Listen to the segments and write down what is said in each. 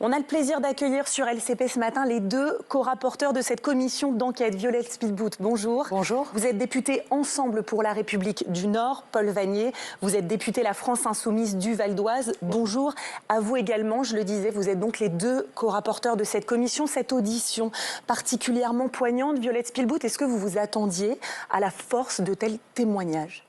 On a le plaisir d'accueillir sur LCP ce matin les deux co-rapporteurs de cette commission d'enquête. Violette Spilbout, bonjour. Bonjour. Vous êtes député Ensemble pour la République du Nord, Paul Vannier. Vous êtes député La France Insoumise du Val d'Oise. Bonjour. À vous également, je le disais, vous êtes donc les deux co-rapporteurs de cette commission. Cette audition particulièrement poignante, Violette Spilbout, est-ce que vous vous attendiez à la force de tels témoignages ?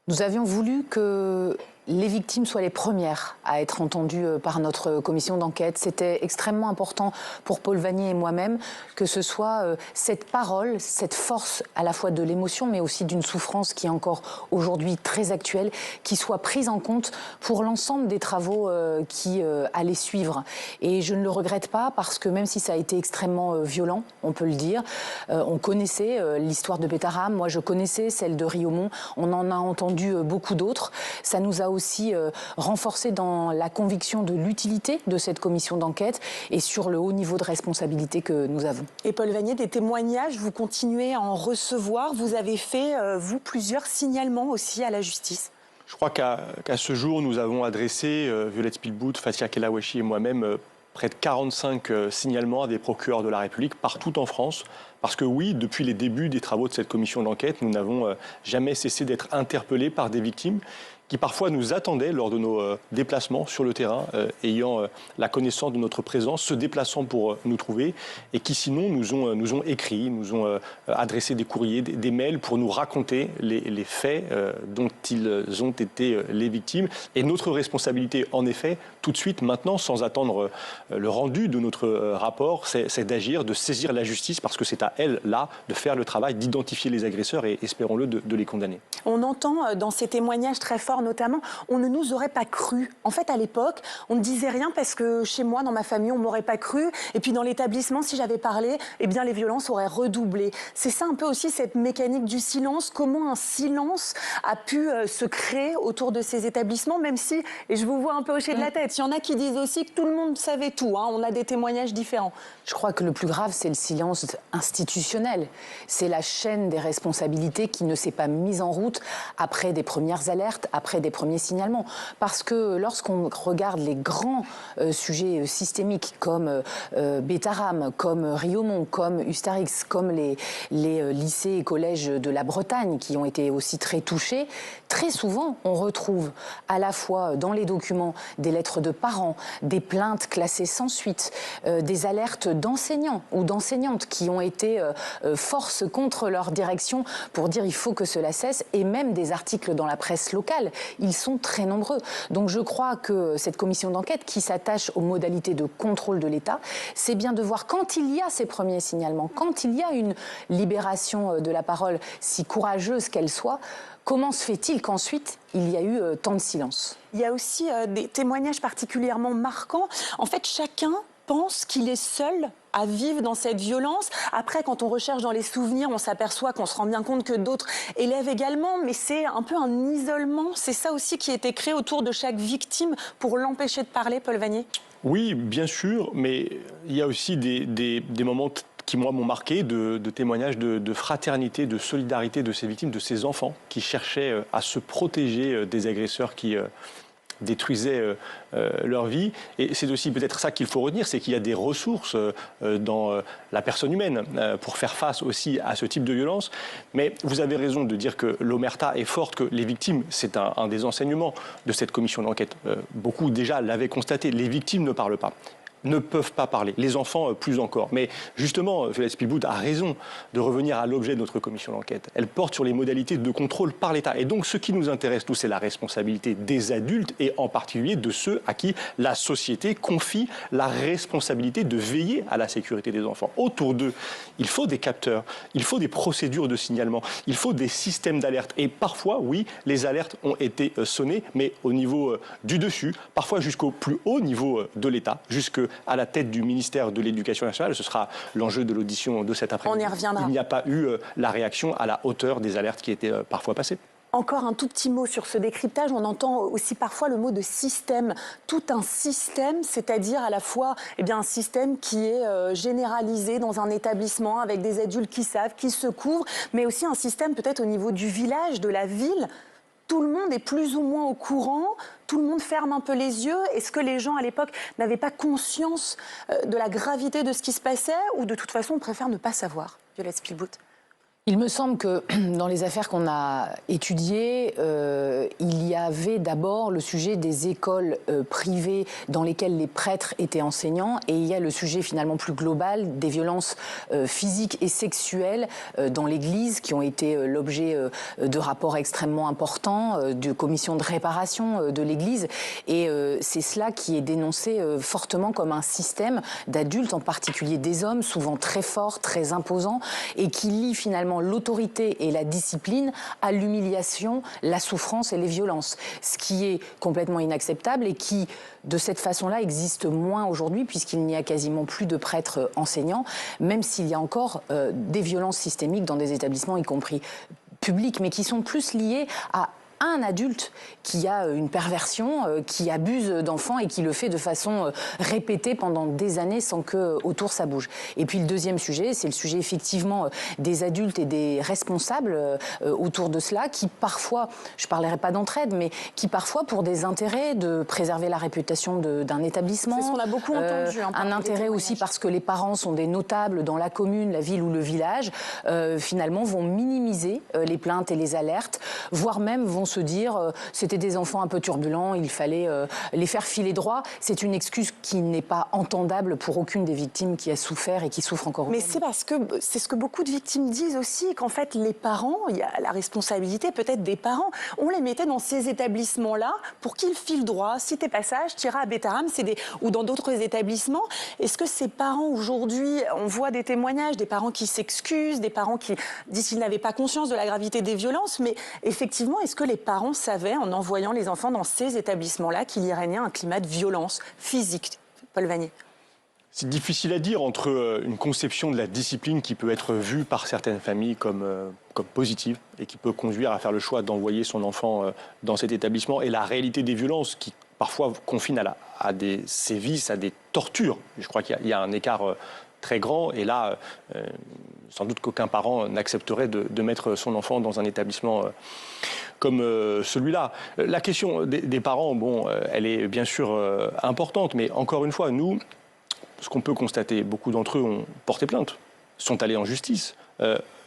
Nous avions voulu que les victimes soient les premières à être entendues par notre commission d'enquête. C'était extrêmement important pour Paul Vannier et moi-même que ce soit cette parole, cette force à la fois de l'émotion mais aussi d'une souffrance qui est encore aujourd'hui très actuelle, qui soit prise en compte pour l'ensemble des travaux qui allaient suivre. Et je ne le regrette pas parce que même si ça a été extrêmement violent, on peut le dire, on connaissait l'histoire de Betaram, moi je connaissais celle de Riaumont, on en a entendu beaucoup d'autres. Ça nous a aussi renforcé dans la conviction de l'utilité de cette commission d'enquête et sur le haut niveau de responsabilité que nous avons. Et Paul Vannier, des témoignages, vous continuez à en recevoir. Vous avez fait, vous, plusieurs signalements aussi à la justice. Je crois qu'à ce jour, nous avons adressé, Violette Spilbout, Fassia Kellawachi et moi-même, près de 45 signalements à des procureurs de la République partout en France. Parce que oui, depuis les débuts des travaux de cette commission d'enquête, nous n'avons jamais cessé d'être interpellés par des victimes qui parfois nous attendaient lors de nos déplacements sur le terrain, ayant la connaissance de notre présence, se déplaçant pour nous trouver, et qui sinon nous ont écrit, nous ont adressé des courriers, des mails pour nous raconter les faits dont ils ont été les victimes. Et notre responsabilité, en effet, tout de suite, maintenant, sans attendre le rendu de notre rapport, c'est d'agir, de saisir la justice, parce que c'est à elle, là, de faire le travail, d'identifier les agresseurs et, espérons-le, de les condamner. On entend dans ces témoignages très forts, notamment, on ne nous aurait pas cru. En fait, à l'époque, on ne disait rien parce que chez moi, dans ma famille, on ne m'aurait pas cru. Et puis dans l'établissement, si j'avais parlé, eh bien, les violences auraient redoublé. C'est ça un peu aussi cette mécanique du silence. Comment un silence a pu se créer autour de ces établissements, même si, et je vous vois un peu hocher de la tête, il y en a qui disent aussi que tout le monde savait tout. Hein. On a des témoignages différents. Je crois que le plus grave, c'est le silence institutionnel. C'est la chaîne des responsabilités qui ne s'est pas mise en route après des premières alertes, après des premiers signalements. Parce que lorsqu'on regarde les grands sujets systémiques comme Betaram, comme Riaumont, comme Ustarix, comme les lycées et collèges de la Bretagne qui ont été aussi très touchés, très souvent on retrouve à la fois dans les documents des lettres de parents, des plaintes classées sans suite, des alertes d'enseignants ou d'enseignantes qui ont été force contre leur direction pour dire il faut que cela cesse, et même des articles dans la presse locale. Ils sont très nombreux. Donc je crois que cette commission d'enquête qui s'attache aux modalités de contrôle de l'État, c'est bien de voir quand il y a ces premiers signalements, quand il y a une libération de la parole, si courageuse qu'elle soit, comment se fait-il qu'ensuite il y a eu tant de silence ? Il y a aussi des témoignages particulièrement marquants. En fait, chacun pense qu'il est seul à vivre dans cette violence. Après, quand on recherche dans les souvenirs, on s'aperçoit qu'on se rend bien compte que d'autres élèves également, mais c'est un peu un isolement. C'est ça aussi qui a été créé autour de chaque victime pour l'empêcher de parler, Paul Vannier ? Oui, bien sûr, mais il y a aussi des moments qui, moi, m'ont marqué, de témoignages de fraternité, de solidarité de ces victimes, de ces enfants qui cherchaient à se protéger des agresseurs qui détruisaient leur vie. Et c'est aussi peut-être ça qu'il faut retenir, c'est qu'il y a des ressources dans la personne humaine pour faire face aussi à ce type de violence. Mais vous avez raison de dire que l'omerta est forte, que les victimes, c'est un des enseignements de cette commission d'enquête. Beaucoup déjà l'avaient constaté, les victimes ne parlent pas, ne peuvent pas parler, les enfants plus encore. Mais justement, Violette Spilbout a raison de revenir à l'objet de notre commission d'enquête. Elle porte sur les modalités de contrôle par l'État. Et donc ce qui nous intéresse tous, c'est la responsabilité des adultes et en particulier de ceux à qui la société confie la responsabilité de veiller à la sécurité des enfants. Autour d'eux, il faut des capteurs, il faut des procédures de signalement, il faut des systèmes d'alerte. Et parfois, oui, les alertes ont été sonnées, mais au niveau du dessus, parfois jusqu'au plus haut niveau de l'État, jusqu'à la tête du ministère de l'Éducation nationale. Ce sera l'enjeu de l'audition de cet après-midi. On y reviendra. Il n'y a pas eu la réaction à la hauteur des alertes qui étaient parfois passées. Encore un tout petit mot sur ce décryptage. On entend aussi parfois le mot de système. Tout un système, c'est-à-dire à la fois un système qui est généralisé dans un établissement avec des adultes qui savent, qui se couvrent, mais aussi un système peut-être au niveau du village, de la ville. tout le monde est plus ou moins au courant, tout le monde ferme un peu les yeux. Est-ce que les gens à l'époque n'avaient pas conscience de la gravité de ce qui se passait, ou de toute façon on préfère ne pas savoir? Violette Spielbout. Il me semble que dans les affaires qu'on a étudiées, il y avait d'abord le sujet des écoles privées dans lesquelles les prêtres étaient enseignants, et il y a le sujet finalement plus global des violences physiques et sexuelles dans l'Église, qui ont été l'objet de rapports extrêmement importants, de commissions de réparation de l'Église. Et c'est cela qui est dénoncé fortement comme un système d'adultes, en particulier des hommes, souvent très forts, très imposants, et qui lie finalement l'autorité et la discipline à l'humiliation, la souffrance et les violences. Ce qui est complètement inacceptable et qui, de cette façon-là, existe moins aujourd'hui, puisqu'il n'y a quasiment plus de prêtres enseignants, même s'il y a encore des violences systémiques dans des établissements, y compris publics, mais qui sont plus liées à un adulte qui a une perversion, qui abuse d'enfants et qui le fait de façon répétée pendant des années sans que autour ça bouge. Et puis le deuxième sujet, c'est le sujet effectivement des adultes et des responsables autour de cela, qui parfois, je ne parlerai pas d'entraide, mais qui parfois, pour des intérêts de préserver la réputation d'un établissement, c'est ce qu'on a beaucoup entendu, un intérêt aussi parce que les parents sont des notables dans la commune, la ville ou le village, finalement vont minimiser les plaintes et les alertes, voire même vont se dire c'était des enfants un peu turbulents, il fallait les faire filer droit. C'est une excuse qui n'est pas entendable pour aucune des victimes qui a souffert et qui souffre encore aujourd'hui. Mais c'est parce que c'est ce que beaucoup de victimes disent aussi, qu'en fait les parents, il y a la responsabilité peut-être des parents, on les mettait dans ces établissements-là pour qu'ils filent droit. Si t'es pas sage, t'iras à Bétarame, ou dans d'autres établissements. Est-ce que ces parents aujourd'hui, on voit des témoignages, des parents qui s'excusent, des parents qui disent qu'ils n'avaient pas conscience de la gravité des violences, mais effectivement, est-ce que les parents savaient, en envoyant les enfants dans ces établissements-là, qu'il y régnait un climat de violence physique? Paul Vannier. C'est difficile à dire entre une conception de la discipline qui peut être vue par certaines familles comme positive et qui peut conduire à faire le choix d'envoyer son enfant dans cet établissement, et la réalité des violences qui parfois confinent à des sévices, à des tortures. Je crois qu'il y a un écart très grand, et là, sans doute qu'aucun parent n'accepterait de mettre son enfant dans un établissement comme celui-là. La question des parents, bon, elle est bien sûr importante, mais encore une fois, nous, ce qu'on peut constater, beaucoup d'entre eux ont porté plainte, sont allés en justice.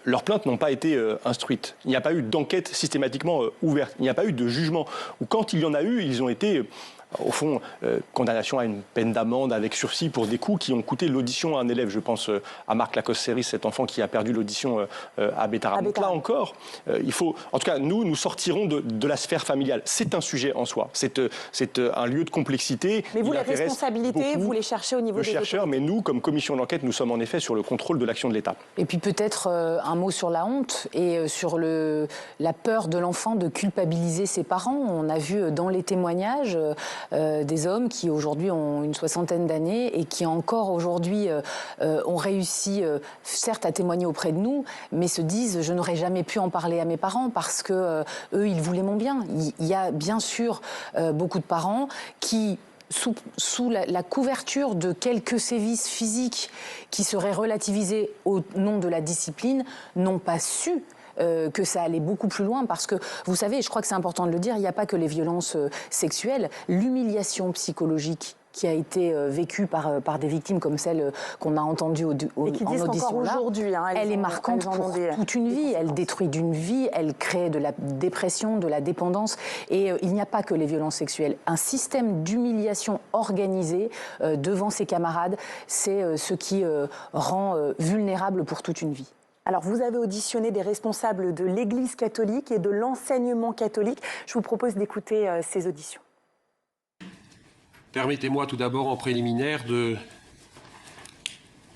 Leurs plaintes n'ont pas été instruites. Il n'y a pas eu d'enquête systématiquement ouverte. Il n'y a pas eu de jugement. Ou quand il y en a eu, ils ont été, au fond, condamnation à une peine d'amende avec sursis pour des coups qui ont coûté l'audition à un élève. Je pense à Marc Lacoste-Séris, cet enfant qui a perdu l'audition à Bétarame. Donc là encore, il faut... En tout cas, nous sortirons de la sphère familiale. C'est un sujet en soi. C'est un lieu de complexité. Mais vous, les responsabilités, vous les cherchez au niveau des chercheurs, mais nous, comme commission d'enquête, nous sommes en effet sur le contrôle de l'action de l'État. Et puis peut-être un mot sur la honte et sur la peur de l'enfant de culpabiliser ses parents. On a vu dans les témoignages des hommes qui aujourd'hui ont une soixantaine d'années et qui encore aujourd'hui ont réussi, certes, à témoigner auprès de nous, mais se disent « je n'aurais jamais pu en parler à mes parents parce que eux, ils voulaient mon bien ». Il y a bien sûr beaucoup de parents qui, sous la couverture de quelques sévices physiques qui seraient relativisés au nom de la discipline, n'ont pas su que ça allait beaucoup plus loin, parce que, vous savez, je crois que c'est important de le dire, il n'y a pas que les violences sexuelles, l'humiliation psychologique qui a été vécue par des victimes comme celle qu'on a entendue en audition là, elle est marquante pour toute une vie. Elle détruit d'une vie, elle crée de la dépression, de la dépendance. Et il n'y a pas que les violences sexuelles. Un système d'humiliation organisé devant ses camarades, c'est ce qui rend vulnérable pour toute une vie. Alors, vous avez auditionné des responsables de l'Église catholique et de l'enseignement catholique. Je vous propose d'écouter ces auditions. Permettez-moi tout d'abord, en préliminaire, de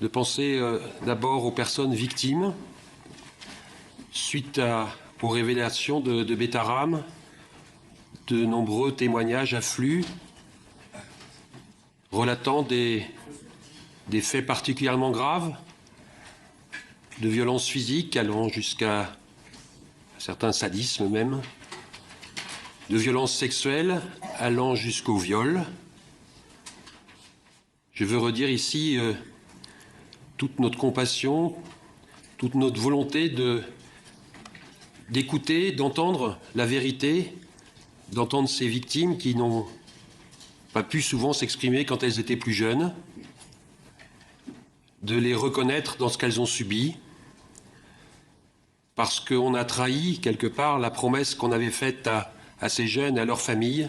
penser d'abord aux personnes victimes. Suite aux révélations de Bétarame, de nombreux témoignages affluent, relatant des faits particulièrement graves, de violences physiques allant jusqu'à certains sadismes même, de violences sexuelles allant jusqu'au viol. Je veux redire ici toute notre compassion, toute notre volonté de d'écouter, d'entendre la vérité, d'entendre ces victimes qui n'ont pas pu souvent s'exprimer quand elles étaient plus jeunes, de les reconnaître dans ce qu'elles ont subi, parce qu'on a trahi quelque part la promesse qu'on avait faite à ces jeunes et à leurs familles,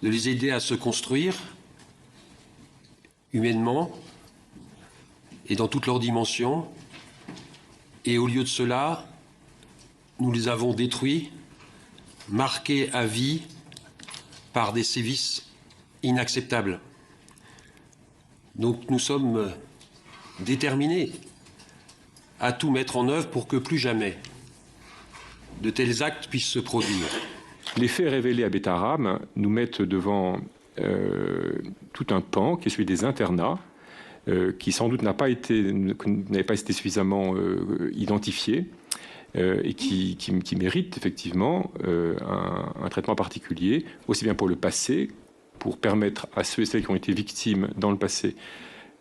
de les aider à se construire humainement et dans toutes leurs dimensions. Et au lieu de cela, nous les avons détruits, marqués à vie par des sévices inacceptables. Donc nous sommes déterminés à tout mettre en œuvre pour que plus jamais de tels actes puissent se produire. Les faits révélés à Betaram nous mettent devant tout un pan qui est celui des internats, qui sans doute n'avait pas été suffisamment identifié et qui mérite effectivement un traitement particulier, aussi bien pour le passé, pour permettre à ceux et celles qui ont été victimes dans le passé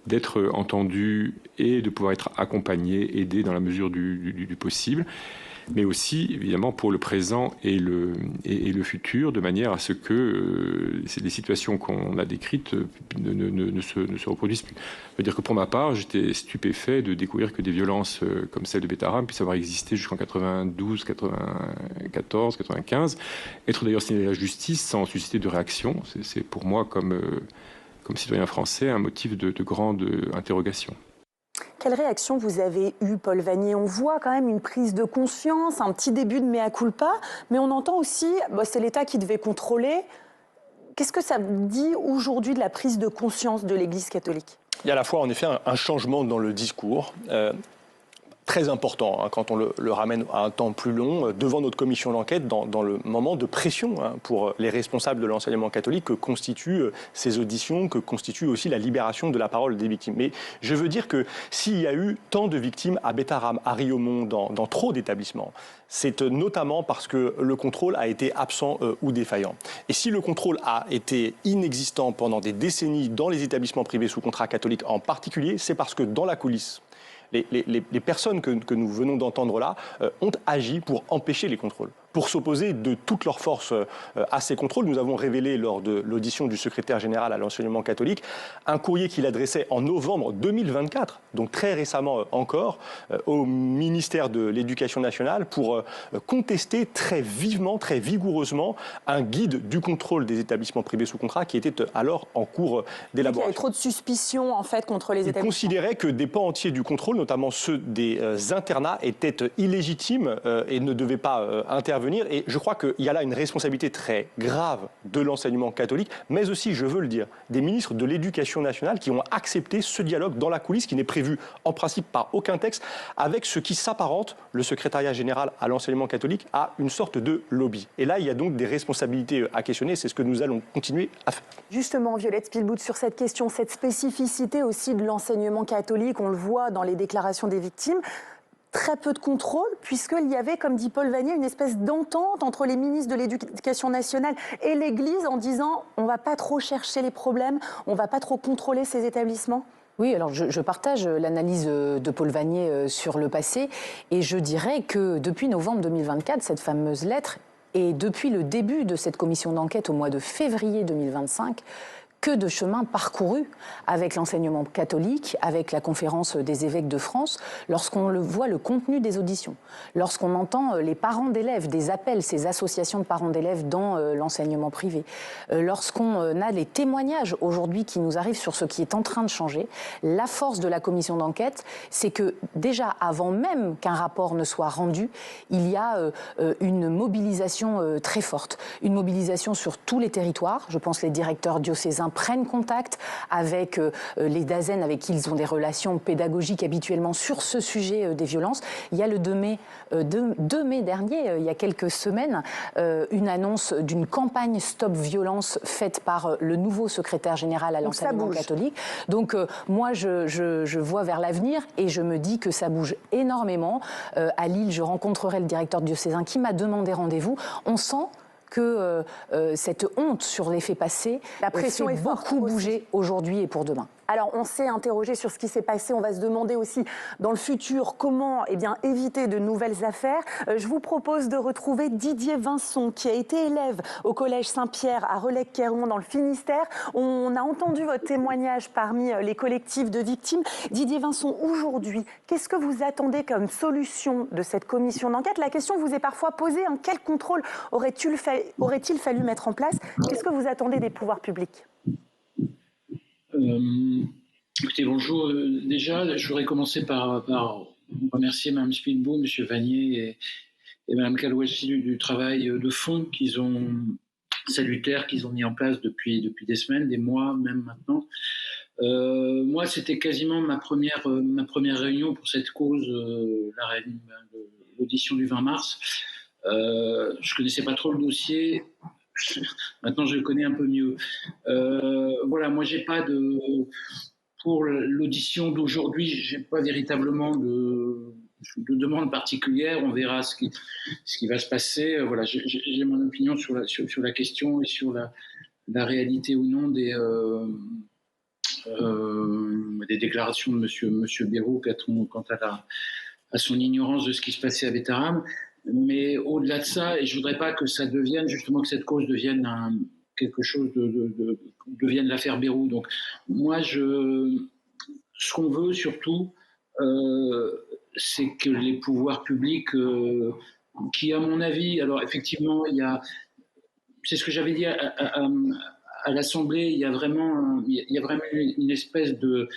d'être entendus et de pouvoir être accompagnés, aidés dans la mesure du possible, mais aussi évidemment pour le présent et le futur, de manière à ce que les situations qu'on a décrites ne se reproduisent plus. Je veux dire que pour ma part, j'étais stupéfait de découvrir que des violences comme celle de Betaram puissent avoir existé jusqu'en 92, 94, 95, être d'ailleurs signalées à la justice sans susciter de réaction. C'est pour moi, comme citoyen français, un motif de grande interrogation. Quelle réaction vous avez eue, Paul Vannier? On voit quand même une prise de conscience, un petit début de mea culpa, mais on entend aussi, c'est l'État qui devait contrôler. Qu'est-ce que ça dit aujourd'hui de la prise de conscience de l'Église catholique? Il y a à la fois, en effet, un changement dans le discours. Très important quand on le ramène à un temps plus long, devant notre commission d'enquête, dans le moment de pression pour les responsables de l'enseignement catholique que constituent ces auditions, que constitue aussi la libération de la parole des victimes. Mais je veux dire que s'il y a eu tant de victimes à Betaram, à Riomont, dans trop d'établissements, c'est notamment parce que le contrôle a été absent ou défaillant. Et si le contrôle a été inexistant pendant des décennies dans les établissements privés sous contrat catholique en particulier, c'est parce que dans la coulisse, les personnes que nous venons d'entendre là ont agi pour empêcher les contrôles, pour s'opposer de toute leur force à ces contrôles. Nous avons révélé lors de l'audition du secrétaire général à l'enseignement catholique un courrier qu'il adressait en novembre 2024, donc très récemment encore, au ministère de l'Éducation nationale pour contester très vivement, très vigoureusement un guide du contrôle des établissements privés sous contrat qui était alors en cours d'élaboration. Il y avait trop de suspicions en fait contre les établissements. Il considérait que des pans entiers du contrôle, notamment ceux des internats, étaient illégitimes et ne devaient pas intervenir. Et je crois qu'il y a là une responsabilité très grave de l'enseignement catholique, mais aussi, je veux le dire, des ministres de l'Éducation nationale qui ont accepté ce dialogue dans la coulisse qui n'est prévu en principe par aucun texte, avec ce qui s'apparente, le secrétariat général à l'enseignement catholique, à une sorte de lobby. Et là, il y a donc des responsabilités à questionner, c'est ce que nous allons continuer à faire. Justement, Violette Spilbout, sur cette question, cette spécificité aussi de l'enseignement catholique, on le voit dans les déclarations des victimes, très peu de contrôle, puisqu'il y avait, comme dit Paul Vannier, une espèce d'entente entre les ministres de l'Éducation nationale et l'Église en disant on ne va pas trop chercher les problèmes, on ne va pas trop contrôler ces établissements. Oui, alors je partage l'analyse de Paul Vannier sur le passé et je dirais que depuis novembre 2024, cette fameuse lettre, et depuis le début de cette commission d'enquête au mois de février 2025, que de chemin parcouru avec l'enseignement catholique, avec la conférence des évêques de France, lorsqu'on voit le contenu des auditions, lorsqu'on entend les parents d'élèves, des appels, ces associations de parents d'élèves dans l'enseignement privé, lorsqu'on a les témoignages aujourd'hui qui nous arrivent sur ce qui est en train de changer, la force de la commission d'enquête, c'est que déjà avant même qu'un rapport ne soit rendu, il y a une mobilisation très forte, une mobilisation sur tous les territoires. Je pense que les directeurs diocésains prennent contact avec les DAZEN avec qui ils ont des relations pédagogiques habituellement sur ce sujet des violences. Il y a le 2 mai dernier, il y a quelques semaines, une annonce d'une campagne Stop Violence faite par le nouveau secrétaire général à l'enseignement catholique. Donc moi, je vois vers l'avenir et je me dis que ça bouge énormément. À Lille, je rencontrerai le directeur diocésain qui m'a demandé rendez-vous. On sent que cette honte sur les faits passés la pression fait beaucoup bouger aujourd'hui et pour demain. Alors, on s'est interrogé sur ce qui s'est passé. On va se demander aussi, dans le futur, comment éviter de nouvelles affaires. Je vous propose de retrouver Didier Vincent, qui a été élève au Collège Saint-Pierre à Relecq-Kerhuon, dans le Finistère. On a entendu votre témoignage parmi les collectifs de victimes. Didier Vincent, aujourd'hui, qu'est-ce que vous attendez comme solution de cette commission d'enquête? La question vous est parfois posée, quel contrôle aurait-il fallu mettre en place? Qu'est-ce que vous attendez des pouvoirs publics? Écoutez, bonjour. Déjà, je voudrais commencer par remercier Mme Spielbaum, M. Vanier et Mme Kalouachi du travail de fond salutaire qu'ils ont mis en place depuis des semaines, des mois même maintenant. Moi, c'était quasiment ma première réunion pour cette cause, l'audition du 20 mars. Je connaissais pas trop le dossier. Maintenant, je le connais un peu mieux. Voilà, moi, j'ai pas pour l'audition d'aujourd'hui, j'ai pas véritablement de demande particulière. On verra ce qui va se passer. Voilà, j'ai mon opinion sur la question et sur la réalité ou non des déclarations de Monsieur Bayrou quant à son ignorance de ce qui se passait à Bétarame. Mais au-delà de ça, et je voudrais pas que ça devienne, justement, que cette cause devienne quelque chose devienne l'affaire Bayrou. Donc, moi, ce qu'on veut surtout, c'est que les pouvoirs publics, qui, à mon avis, alors effectivement, c'est ce que j'avais dit à l'Assemblée, il y a vraiment une espèce de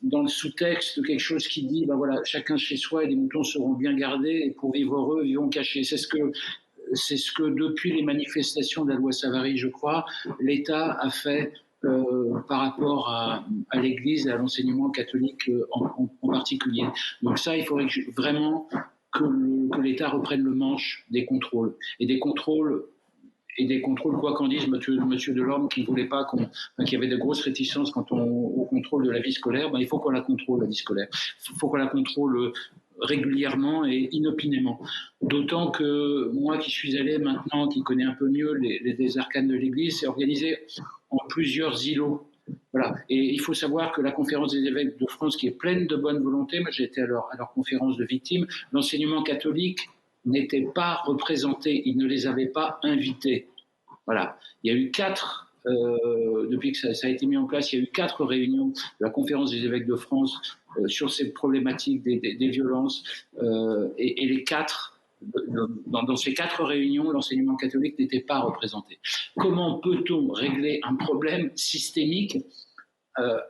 dans le sous-texte quelque chose qui dit voilà, chacun chez soi et les moutons seront bien gardés et pour vivre heureux vivons cachés. C'est ce que depuis les manifestations de la loi Savary, je crois, l'État a fait par rapport à l'Église et à l'enseignement catholique en particulier. Donc ça, il faudrait vraiment que l'État reprenne le manche des contrôles quoi qu'en dise Monsieur Delorme, qui ne voulait pas qu'il y avait de grosses réticences au contrôle de la vie scolaire. Il faut qu'on la contrôle, la vie scolaire. Il faut qu'on la contrôle régulièrement et inopinément. D'autant que moi, qui suis allé maintenant, qui connais un peu mieux les arcanes de l'Église, c'est organisé en plusieurs îlots. Voilà. Et il faut savoir que la conférence des évêques de France, qui est pleine de bonne volonté, moi j'ai été à leur conférence de victimes, l'enseignement catholique n'étaient pas représentés, ils ne les avaient pas invités. Voilà. Il y a eu depuis que ça a été mis en place, il y a eu 4 réunions de la conférence des évêques de France sur cette problématique des violences. Et les 4, dans ces 4 réunions, l'enseignement catholique n'était pas représenté. Comment peut-on régler un problème systémique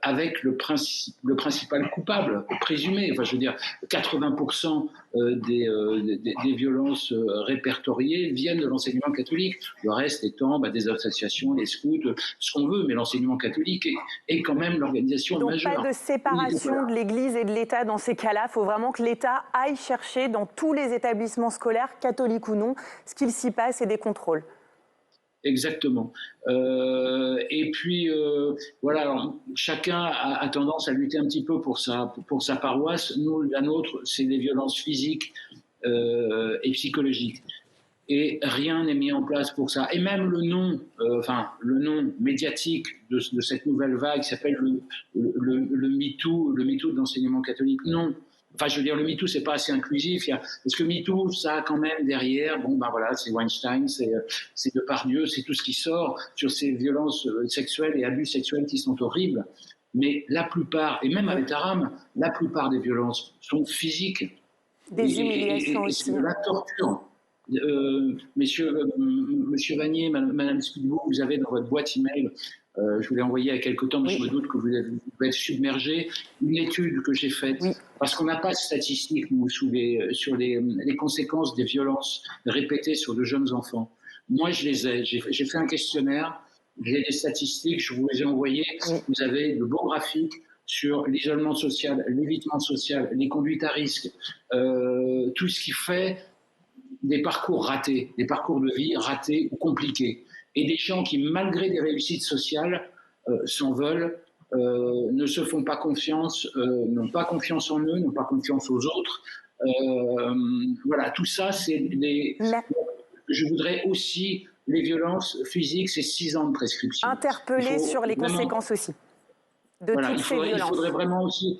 avec le principal coupable, présumé? Enfin, je veux dire, 80% des violences répertoriées viennent de l'enseignement catholique. Le reste étant des associations, les scouts, ce qu'on veut, mais l'enseignement catholique est quand même l'organisation majeure. Donc pas de séparation de l'Église et de l'État dans ces cas-là. Il faut vraiment que l'État aille chercher dans tous les établissements scolaires, catholiques ou non, ce qu'il s'y passe et des contrôles. Exactement. Et puis, voilà, alors, chacun a tendance à lutter un petit peu pour sa paroisse. Nous, la nôtre, c'est des violences physiques et psychologiques. Et rien n'est mis en place pour ça. Et même le nom médiatique de cette nouvelle vague qui s'appelle le MeToo de l'enseignement catholique. Non. Enfin, je veux dire, le MeToo, c'est pas assez inclusif. Parce que MeToo, ça a quand même derrière, voilà, c'est Weinstein, c'est Depardieu, c'est tout ce qui sort sur ces violences sexuelles et abus sexuels qui sont horribles. Mais la plupart, et même à Bétarame, la plupart des violences sont physiques. Des humiliations aussi. C'est de la torture. Monsieur Vanier, Madame Spielbaum, vous avez dans votre boîte email, je vous l'ai envoyé il y a quelque temps, mais je me doute que vous êtes submergé, une étude que j'ai faite, parce qu'on n'a pas de statistiques, nous, sur les conséquences des violences répétées sur de jeunes enfants. Moi, je les ai. J'ai fait un questionnaire, j'ai des statistiques, je vous les ai envoyées. Vous avez de bons graphiques sur l'isolement social, l'évitement social, les conduites à risque, tout ce qui fait des parcours ratés, des parcours de vie ratés ou compliqués. Et des gens qui, malgré des réussites sociales, s'en veulent, ne se font pas confiance, n'ont pas confiance en eux, n'ont pas confiance aux autres. Voilà, tout ça, c'est Je voudrais aussi, les violences physiques, c'est 6 ans de prescription. Interpeller sur les conséquences aussi. de Voilà, toutes ces il violences. faudrait vraiment aussi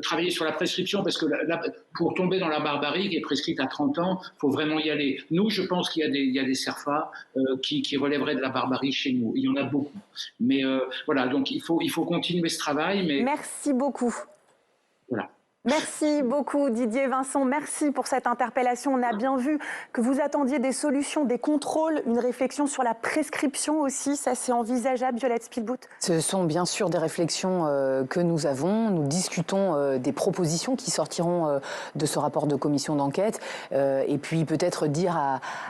travailler sur la prescription, parce que pour tomber dans la barbarie qui est prescrite à 30 ans, il faut vraiment y aller. Nous, je pense qu'il y a des CERFA qui relèveraient de la barbarie chez nous. Il y en a beaucoup. Mais voilà, donc il faut continuer ce travail. Mais Merci beaucoup. voilà. Merci beaucoup Didier Vincent, merci pour cette interpellation. On a bien vu que vous attendiez des solutions, des contrôles, une réflexion sur la prescription aussi, ça c'est envisageable, Violette Spilbout? Ce sont bien sûr des réflexions que nous avons. Nous discutons des propositions qui sortiront de ce rapport de commission d'enquête. Et puis peut-être dire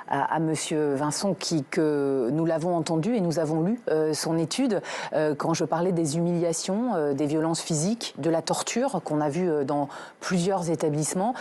à Monsieur Vincent que nous l'avons entendu et nous avons lu son étude quand je parlais des humiliations, des violences physiques, de la torture qu'on a vu dans plusieurs établissements,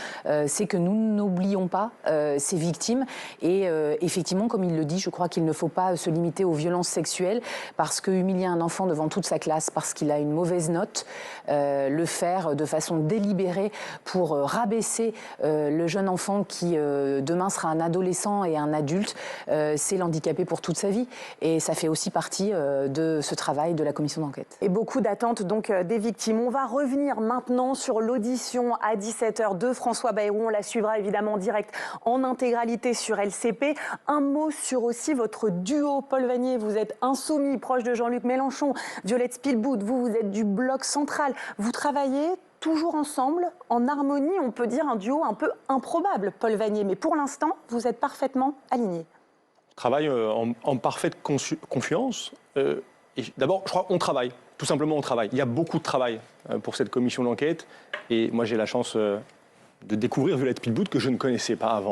c'est que nous n'oublions pas ces victimes. Et effectivement, comme il le dit, je crois qu'il ne faut pas se limiter aux violences sexuelles, parce que humilier un enfant devant toute sa classe parce qu'il a une mauvaise note, le faire de façon délibérée pour rabaisser le jeune enfant qui demain sera un adolescent et un adulte, c'est l'handicaper pour toute sa vie. Et ça fait aussi partie de ce travail de la commission d'enquête. Et beaucoup d'attentes donc des victimes. On va revenir maintenant sur l'audition à 17h de François Bayrou. On la suivra évidemment en direct en intégralité sur LCP. Un mot sur aussi votre duo. Paul Vannier, vous êtes insoumis, proche de Jean-Luc Mélenchon. Violette Spilbout, vous êtes du bloc central. Vous travaillez toujours ensemble, en harmonie, on peut dire un duo un peu improbable, Paul Vannier. Mais pour l'instant, vous êtes parfaitement alignés. On travaille en parfaite confiance. D'abord, je crois qu'on travaille. Tout simplement, on travaille. Il y a beaucoup de travail pour cette commission d'enquête. Et moi, j'ai la chance de découvrir Violette Spilbout, que je ne connaissais pas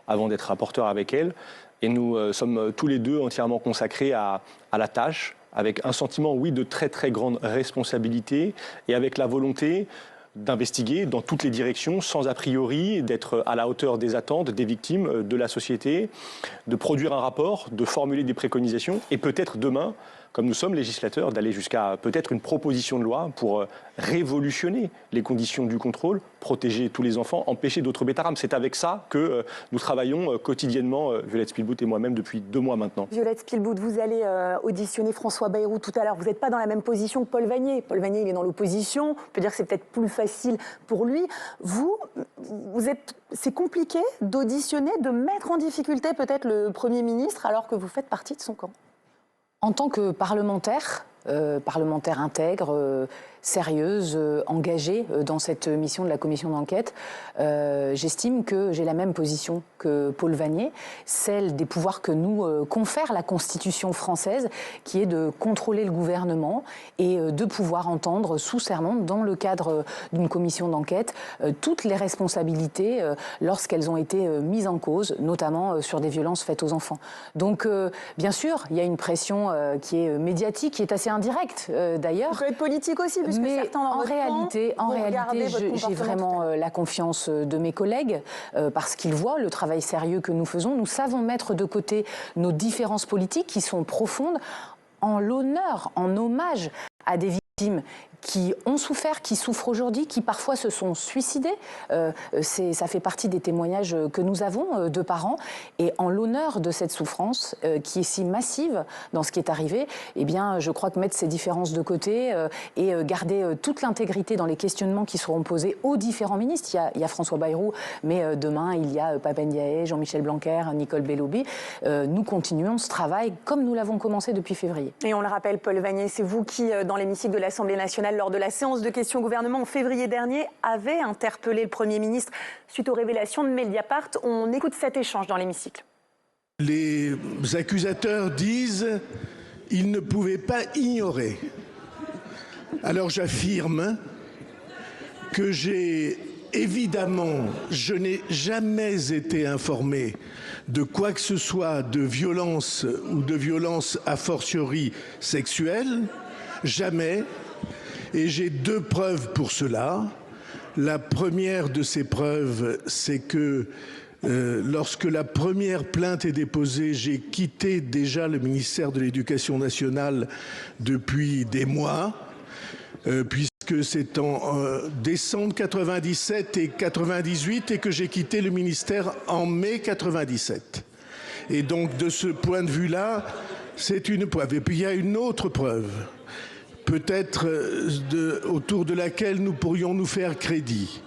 avant d'être rapporteur avec elle. Et nous sommes tous les deux entièrement consacrés à la tâche, avec un sentiment, oui, de très, très grande responsabilité et avec la volonté d'investiguer dans toutes les directions, sans a priori, d'être à la hauteur des attentes des victimes, de la société, de produire un rapport, de formuler des préconisations et peut-être demain, comme nous sommes législateurs, d'aller jusqu'à peut-être une proposition de loi pour révolutionner les conditions du contrôle, protéger tous les enfants, empêcher d'autres bêta-rames. C'est avec ça que nous travaillons quotidiennement, Violette Spilbout et moi-même, depuis 2 mois maintenant. Violette Spilbout, vous allez auditionner François Bayrou tout à l'heure. Vous n'êtes pas dans la même position que Paul Vannier. Paul Vannier, il est dans l'opposition. On peut dire que c'est peut-être plus facile pour lui. C'est compliqué d'auditionner, de mettre en difficulté peut-être le Premier ministre alors que vous faites partie de son camp. En tant que parlementaire intègre, sérieuse, engagée dans cette mission de la commission d'enquête, j'estime que j'ai la même position que Paul Vannier, celle des pouvoirs que nous confère la Constitution française, qui est de contrôler le gouvernement et de pouvoir entendre sous serment, dans le cadre d'une commission d'enquête, toutes les responsabilités lorsqu'elles ont été mises en cause, notamment sur des violences faites aux enfants. Donc, bien sûr, il y a une pression qui est médiatique, qui est assez indirecte d'ailleurs. Ça peut être politique aussi, puisque mais certains dans en réalité, j'ai vraiment la confiance de mes collègues parce qu'ils voient le travail sérieux que nous faisons. Nous savons mettre de côté nos différences politiques qui sont profondes en l'honneur, en hommage à des victimes qui ont souffert, qui souffrent aujourd'hui, qui parfois se sont suicidés. Ça fait partie des témoignages que nous avons de parents. Et en l'honneur de cette souffrance qui est si massive dans ce qui est arrivé, eh bien, je crois que mettre ces différences de côté et garder toute l'intégrité dans les questionnements qui seront posés aux différents ministres. Il y a François Bayrou, mais demain, il y a Pape Ndiaye, Jean-Michel Blanquer, Nicole Belloubet. Nous continuons ce travail comme nous l'avons commencé depuis février. Et on le rappelle, Paul Vannier, c'est vous qui, dans l'hémicycle de l'Assemblée nationale, lors de la séance de questions au gouvernement en février dernier, avait interpellé le Premier ministre suite aux révélations de Mediapart. On écoute cet échange dans l'hémicycle. Les accusateurs disent qu'ils ne pouvaient pas ignorer. Alors j'affirme que je n'ai jamais été informé de quoi que ce soit de violence ou de violence a fortiori sexuelle. Jamais. Et j'ai 2 preuves pour cela. La première de ces preuves, c'est que lorsque la première plainte est déposée, j'ai quitté déjà le ministère de l'Éducation nationale depuis des mois, puisque c'est en décembre 97 et 98 et que j'ai quitté le ministère en mai 97. Et donc de ce point de vue-là, c'est une preuve. Et puis il y a une autre preuve. peut-être autour de laquelle nous pourrions nous faire crédit.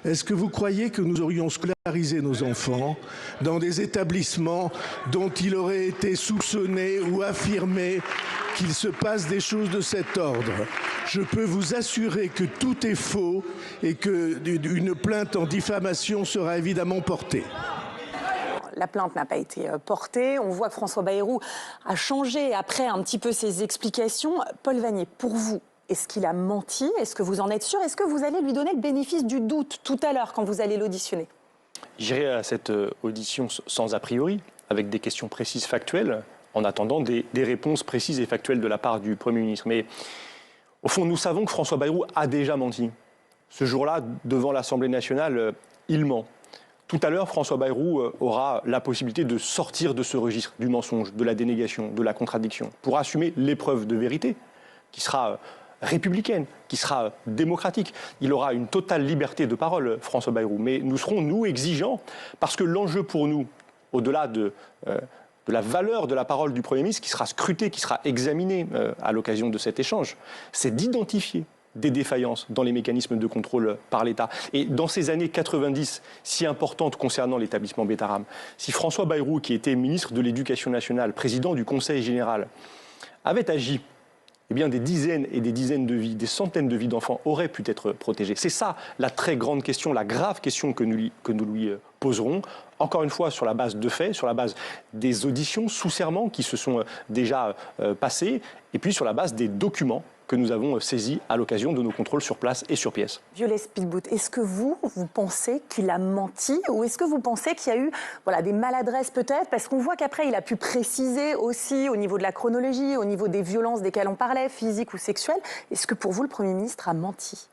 Est-ce que vous croyez que nous aurions scolarisé nos enfants dans des établissements dont il aurait été soupçonné ou affirmé qu'il se passe des choses de cet ordre? Je peux vous assurer que tout est faux et qu'une plainte en diffamation sera évidemment portée. La plainte n'a pas été portée. On voit que François Bayrou a changé après un petit peu ses explications. Paul Vannier, pour vous, est-ce qu'il a menti? Est-ce que vous en êtes sûr? Est-ce que vous allez lui donner le bénéfice du doute tout à l'heure quand vous allez l'auditionner? J'irai à cette audition sans a priori, avec des questions précises, factuelles, en attendant des réponses précises et factuelles de la part du Premier ministre. Mais au fond, nous savons que François Bayrou a déjà menti. Ce jour-là, devant l'Assemblée nationale, il ment. Tout à l'heure, François Bayrou aura la possibilité de sortir de ce registre du mensonge, de la dénégation, de la contradiction, pour assumer l'épreuve de vérité, qui sera républicaine, qui sera démocratique. Il aura une totale liberté de parole, François Bayrou. Mais nous serons, nous, exigeants, parce que l'enjeu pour nous, au-delà de la valeur de la parole du Premier ministre, qui sera scrutée, qui sera examinée à l'occasion de cet échange, c'est d'identifier des défaillances dans les mécanismes de contrôle par l'État. Et dans ces années 90, si importantes concernant l'établissement Betaram, si François Bayrou, qui était ministre de l'Éducation nationale, président du Conseil général, avait agi, eh bien des dizaines et des dizaines de vies, des centaines de vies d'enfants auraient pu être protégées. C'est ça la très grande question, la grave question que nous lui poserons, encore une fois sur la base de faits, sur la base des auditions sous serment qui se sont déjà passées, et puis sur la base des documents que nous avons saisis à l'occasion de nos contrôles sur place et sur pièce. Violet Spielbout, est-ce que vous pensez qu'il a menti ou est-ce que vous pensez qu'il y a eu des maladresses peut-être? Parce qu'on voit qu'après, il a pu préciser aussi au niveau de la chronologie, au niveau des violences desquelles on parlait, physiques ou sexuelles. Est-ce que pour vous, le Premier ministre a menti?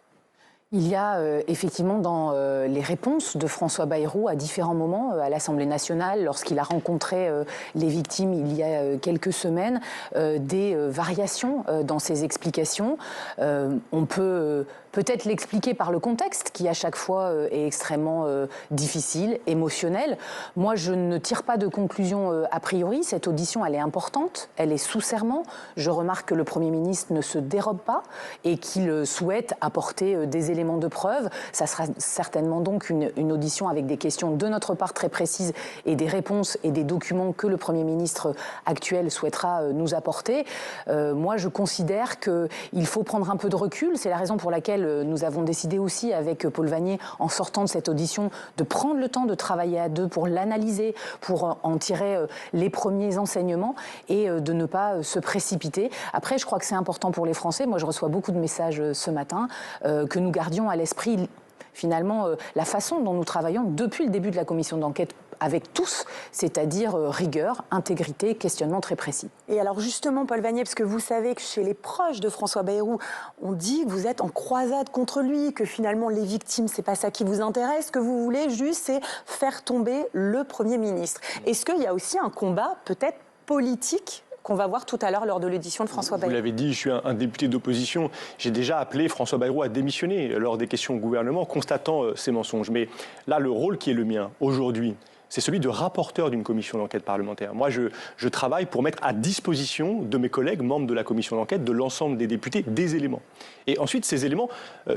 Il y a effectivement dans les réponses de François Bayrou à différents moments à l'Assemblée nationale, lorsqu'il a rencontré les victimes il y a quelques semaines, des variations dans ses explications. On peut peut-être l'expliquer par le contexte qui à chaque fois est extrêmement difficile, émotionnel. Moi, je ne tire pas de conclusion a priori. Cette audition, elle est importante, elle est sous serment. Je remarque que le Premier ministre ne se dérobe pas et qu'il souhaite apporter des éléments de preuve. Ça sera certainement donc une audition avec des questions de notre part très précises et des réponses et des documents que le Premier ministre actuel souhaitera nous apporter. Moi, je considère qu'il faut prendre un peu de recul. C'est la raison pour laquelle nous avons décidé aussi avec Paul Vannier, en sortant de cette audition, de prendre le temps de travailler à deux pour l'analyser, pour en tirer les premiers enseignements et de ne pas se précipiter. Après, je crois que c'est important pour les Français. Moi, je reçois beaucoup de messages ce matin que nous gardions à l'esprit finalement la façon dont nous travaillons depuis le début de la commission d'enquête avec tous, c'est-à-dire rigueur, intégrité, questionnement très précis. Et alors justement, Paul Vannier, parce que vous savez que chez les proches de François Bayrou, on dit que vous êtes en croisade contre lui, que finalement les victimes, c'est pas ça qui vous intéresse, ce que vous voulez juste, c'est faire tomber le Premier ministre. Est-ce qu'il y a aussi un combat peut-être politique qu'on va voir tout à l'heure lors de l'audition de François Bayrou? Vous l'avez dit, je suis un député d'opposition. J'ai déjà appelé François Bayrou à démissionner lors des questions au gouvernement, constatant ces mensonges. Mais là, le rôle qui est le mien aujourd'hui, c'est celui de rapporteur d'une commission d'enquête parlementaire. Moi, je travaille pour mettre à disposition de mes collègues, membres de la commission d'enquête, de l'ensemble des députés, des éléments. Et ensuite, ces éléments,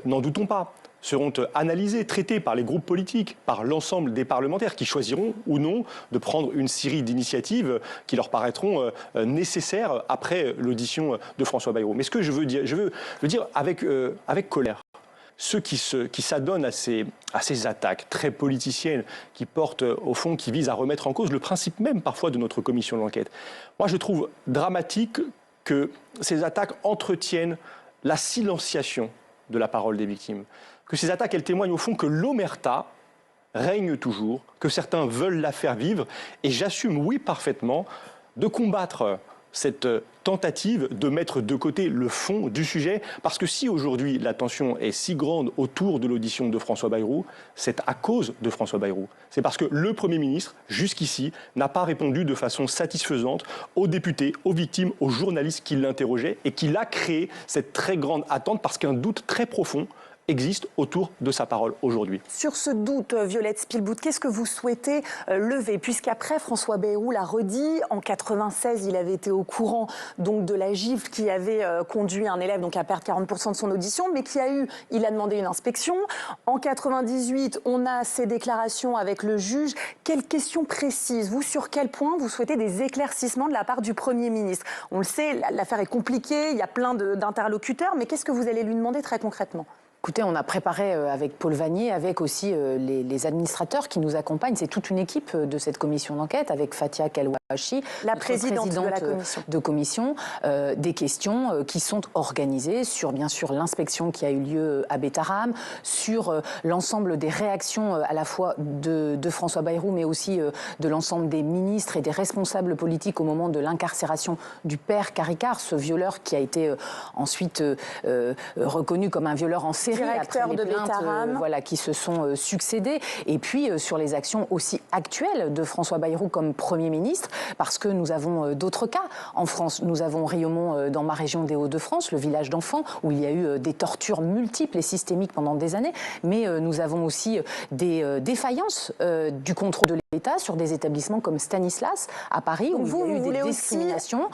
n'en doutons pas, seront analysés, traités par les groupes politiques, par l'ensemble des parlementaires qui choisiront ou non de prendre une série d'initiatives qui leur paraîtront nécessaires après l'audition de François Bayrou. Mais ce que je veux le dire avec colère. Ceux qui s'adonnent à ces attaques très politiciennes, qui portent au fond, qui visent à remettre en cause le principe même parfois de notre commission d'enquête. Moi, je trouve dramatique que ces attaques entretiennent la silenciation de la parole des victimes. Que ces attaques, elles témoignent au fond que l'omerta règne toujours, que certains veulent la faire vivre. Et j'assume, oui, parfaitement, de combattre cette tentative de mettre de côté le fond du sujet, parce que si aujourd'hui la tension est si grande autour de l'audition de François Bayrou, c'est à cause de François Bayrou. C'est parce que le Premier ministre, jusqu'ici, n'a pas répondu de façon satisfaisante aux députés, aux victimes, aux journalistes qui l'interrogeaient et qu'il a créé cette très grande attente parce qu'un doute très profond existe autour de sa parole aujourd'hui. Sur ce doute, Violette Spilbout, qu'est-ce que vous souhaitez lever? Puisqu'après, François Bayrou l'a redit, en 96, il avait été au courant donc, de la gifle qui avait conduit un élève donc, à perdre 40% de son audition, mais il a demandé une inspection. En 98, on a ces déclarations avec le juge. Quelles questions précises? Vous, sur quel point vous souhaitez des éclaircissements de la part du Premier ministre? On le sait, l'affaire est compliquée, il y a plein d'interlocuteurs, mais qu'est-ce que vous allez lui demander très concrètement? Écoutez, on a préparé avec Paul Vanier, avec aussi les administrateurs qui nous accompagnent. C'est toute une équipe de cette commission d'enquête, avec Fatia Kalouachi, la présidente de la commission, des questions qui sont organisées sur, bien sûr, l'inspection qui a eu lieu à Betaram, sur l'ensemble des réactions à la fois de François Bayrou, mais aussi de l'ensemble des ministres et des responsables politiques au moment de l'incarcération du père Caricart, ce violeur qui a été ensuite reconnu comme un violeur en série. Après les plaintes voilà, qui se sont succédées. Et puis sur les actions aussi actuelles de François Bayrou comme Premier ministre, parce que nous avons d'autres cas en France. Nous avons Riaumont dans ma région des Hauts-de-France, le village d'enfants, où il y a eu des tortures multiples et systémiques pendant des années. Mais nous avons aussi des défaillances du contrôle de l'État sur des établissements comme Stanislas à Paris, où il y a eu des discriminations.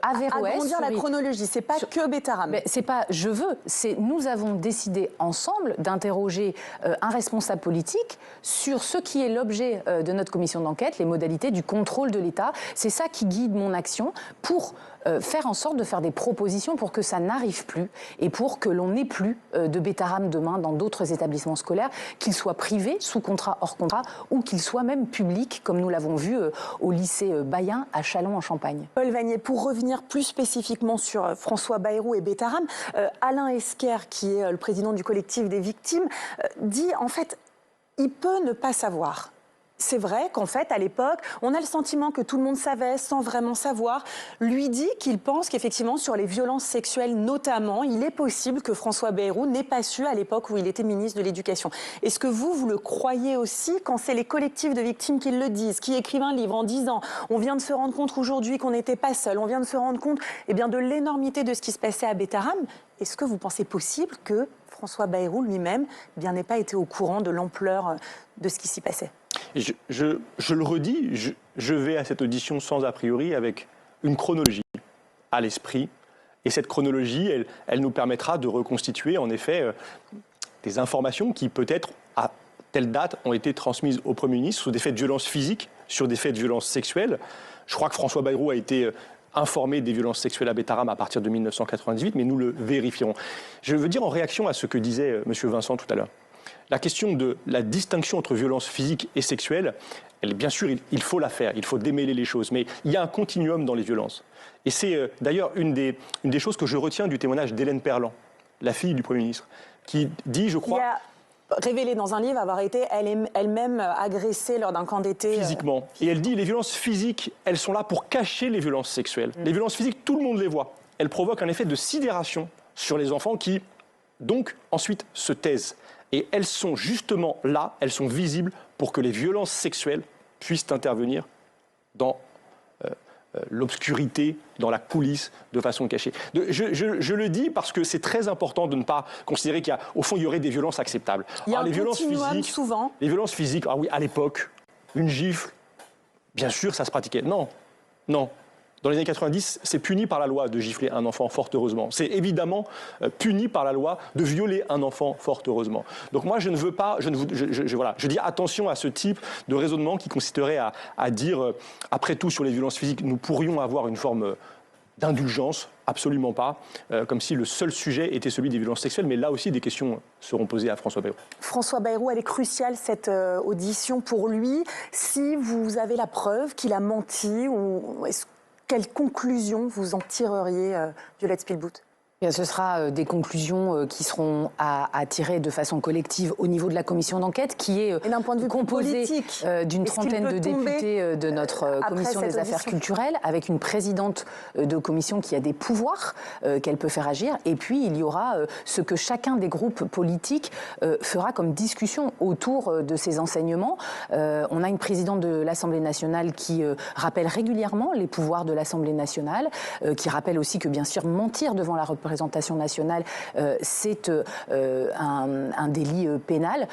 Averroès, agrandir la chronologie, c'est pas que Betaram. C'est pas je veux, c'est nous avons décidé ensemble d'interroger un responsable politique sur ce qui est l'objet de notre commission d'enquête, les modalités du contrôle de l'État. C'est ça qui guide mon action pour faire en sorte de faire des propositions pour que ça n'arrive plus et pour que l'on n'ait plus de Betaram demain dans d'autres établissements scolaires, qu'ils soient privés, sous contrat, hors contrat, ou qu'ils soient même publics, comme nous l'avons vu au lycée Bayen à Châlons-en-Champagne. Paul Vanier, pour revenir plus spécifiquement sur François Bayrou et Betaram, Alain Esquer, qui est le président du collectif des victimes, dit en fait, il peut ne pas savoir. C'est vrai qu'en fait, à l'époque, on a le sentiment que tout le monde savait sans vraiment savoir. Lui dit qu'il pense qu'effectivement, sur les violences sexuelles notamment, il est possible que François Bayrou n'ait pas su à l'époque où il était ministre de l'Éducation. Est-ce que vous le croyez aussi quand c'est les collectifs de victimes qui le disent, qui écrivent un livre en disant « On vient de se rendre compte aujourd'hui qu'on n'était pas seul, on vient de se rendre compte de l'énormité de ce qui se passait à Betaram ». Est-ce que vous pensez possible que François Bayrou lui-même n'ait pas été au courant de l'ampleur de ce qui s'y passait ? Je le redis, je vais à cette audition sans a priori avec une chronologie à l'esprit. Et cette chronologie, elle nous permettra de reconstituer en effet des informations qui peut-être à telle date ont été transmises au Premier ministre sur des faits de violence physique, sur des faits de violence sexuelle. Je crois que François Bayrou a été informé des violences sexuelles à Betaram à partir de 1998, mais nous le vérifierons. Je veux dire en réaction à ce que disait M. Vincent tout à l'heure. La question de la distinction entre violence physique et sexuelle, bien sûr, il faut la faire, il faut démêler les choses, mais il y a un continuum dans les violences. Et c'est d'ailleurs une des choses que je retiens du témoignage d'Hélène Perlan, la fille du Premier ministre, qui dit, je crois... Qui a révélé dans un livre avoir été elle-même agressée lors d'un camp d'été. Physiquement. Et elle dit, les violences physiques, elles sont là pour cacher les violences sexuelles. Les violences physiques, tout le monde les voit. Elles provoquent un effet de sidération sur les enfants qui, donc, ensuite se taisent. Et elles sont justement là, elles sont visibles pour que les violences sexuelles puissent intervenir dans l'obscurité, dans la coulisse, de façon cachée. Je le dis parce que c'est très important de ne pas considérer qu'au fond, il y aurait des violences acceptables. Il y a un continuum souvent. Les violences physiques, ah oui, à l'époque, une gifle, bien sûr, ça se pratiquait. Non. Dans les années 90, c'est puni par la loi de gifler un enfant, fort heureusement. C'est évidemment puni par la loi de violer un enfant, fort heureusement. Donc moi, je ne veux pas, je dis attention à ce type de raisonnement qui consisterait à dire, après tout, sur les violences physiques, nous pourrions avoir une forme d'indulgence, absolument pas, comme si le seul sujet était celui des violences sexuelles, mais là aussi, des questions seront posées à François Bayrou. François Bayrou, elle est cruciale, cette audition, pour lui. Si vous avez la preuve qu'il a menti, ou quelle conclusion vous en tireriez, Violette Spilbout ? Ce sera des conclusions qui seront à tirer de façon collective au niveau de la commission d'enquête, qui est composée d'une trentaine de députés de notre commission des affaires culturelles, avec une présidente de commission qui a des pouvoirs qu'elle peut faire agir. Et puis, il y aura ce que chacun des groupes politiques fera comme discussion autour de ces enseignements. On a une présidente de l'Assemblée nationale qui rappelle régulièrement les pouvoirs de l'Assemblée nationale, qui rappelle aussi que, bien sûr, mentir devant la représentation nationale, c'est un délit pénal.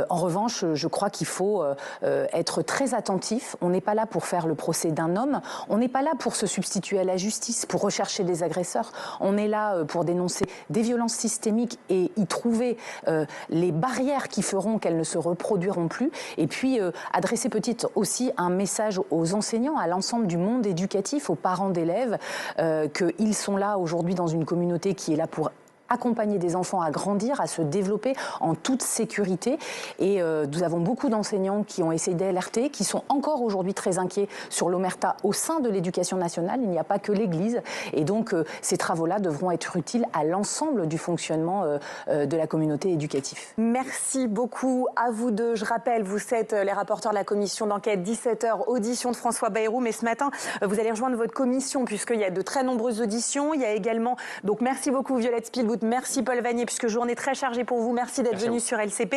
En revanche, je crois qu'il faut être très attentif. On n'est pas là pour faire le procès d'un homme, on n'est pas là pour se substituer à la justice, pour rechercher des agresseurs. On est là pour dénoncer des violences systémiques et y trouver les barrières qui feront qu'elles ne se reproduiront plus. Et puis adresser peut-être aussi un message aux enseignants, à l'ensemble du monde éducatif, aux parents d'élèves, qu'ils sont là aujourd'hui dans une communauté qui est là pour accompagner des enfants à grandir, à se développer en toute sécurité. Et nous avons beaucoup d'enseignants qui ont essayé d'alerter, qui sont encore aujourd'hui très inquiets sur l'omerta au sein de l'éducation nationale. Il n'y a pas que l'Église. Et donc, ces travaux-là devront être utiles à l'ensemble du fonctionnement de la communauté éducative. Merci beaucoup à vous deux. Je rappelle, vous êtes les rapporteurs de la commission d'enquête, 17h, audition de François Bayrou. Mais ce matin, vous allez rejoindre votre commission puisqu'il y a de très nombreuses auditions. Il y a également, donc merci beaucoup Violette Spilbout. Merci Paul Vanier, puisque journée très chargée pour vous. Merci d'être venu sur LCP.